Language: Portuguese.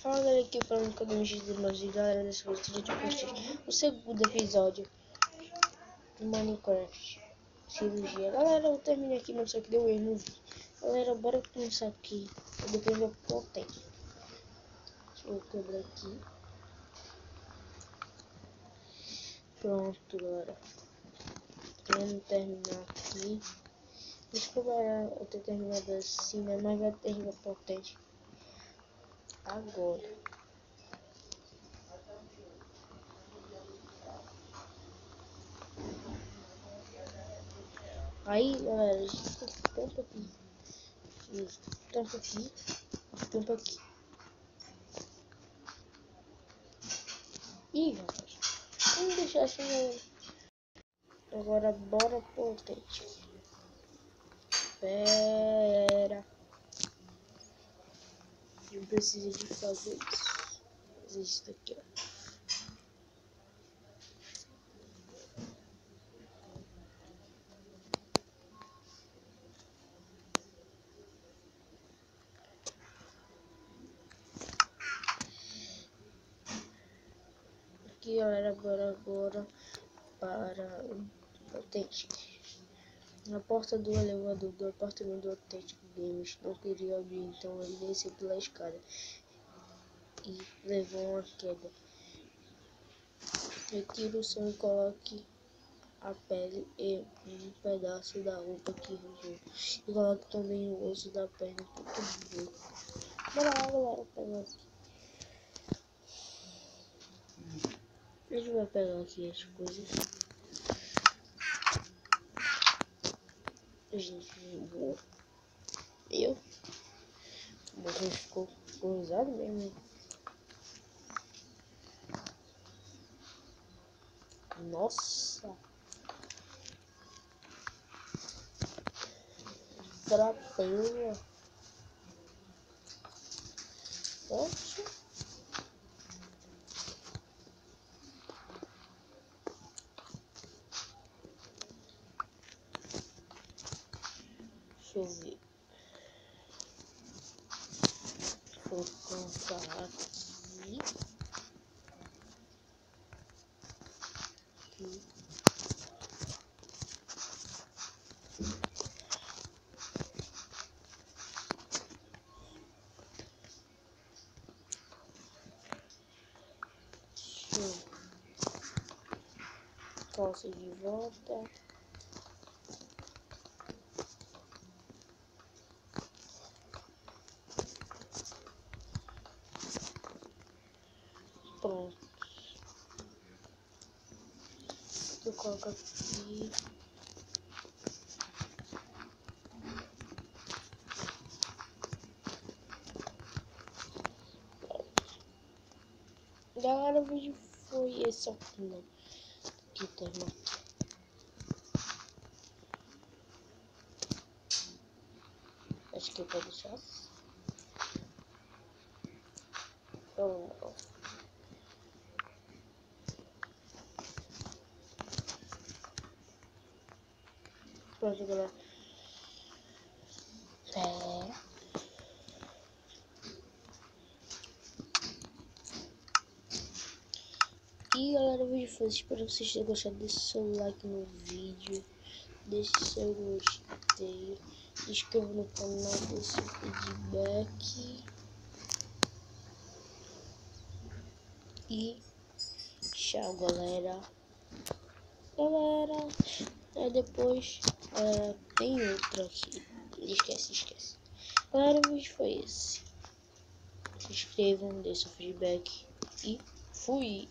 Fala galera, aqui falando com o MX do meus vídeos, galera, dessa vez eu postei o segundo episódio do Minecraft cirurgia. Galera, eu terminei aqui, mas só que deu erro no vídeo. Galera, bora começar aqui, depois eu potente. Deixa eu quebrar aqui. Pronto, galera. Vamos terminar aqui. Desculpa eu ter terminado assim, né? Mas vai terminar potente agora. Aí, galera, a gente tampa aqui. Tampa aqui. Tampa aqui. Ih, rapaz. Vamos deixar assim. Agora, bora potente. Espera. Eu preciso de fazer isso. Fazer isso daqui, ó. Aqui, galera, bora agora para o potente. Na porta do elevador do apartamento do Authentic Games não queria abrir, então ele desceu pela escada e levou uma queda. Retire o som e coloque a pele e um pedaço da roupa que usou. E coloque também o osso da perna tudo bem. Bora lá, galera, pegar aqui. A gente vai pegar aqui as coisas. A gente voou. O botão ficou cruzado mesmo. Nossa! Trapela. Poxa. Deixa eu ver. Vou colocar aqui. Calça de volta. Pronto. Eu coloco aqui. Galera, o vídeo foi esse aqui, não. Aqui terminou. Acho que eu vou deixar. Pronto, galera. E galera, o vídeo foi esse. Espero que vocês tenham gostado. Deixe seu like no vídeo. Deixe seu gostei. Se inscreva no canal, deixe seu feedback. E tchau, galera. Depois tem outro aqui. Esquece. Galera, o vídeo foi esse. Se inscrevam, deixe seu feedback e fui.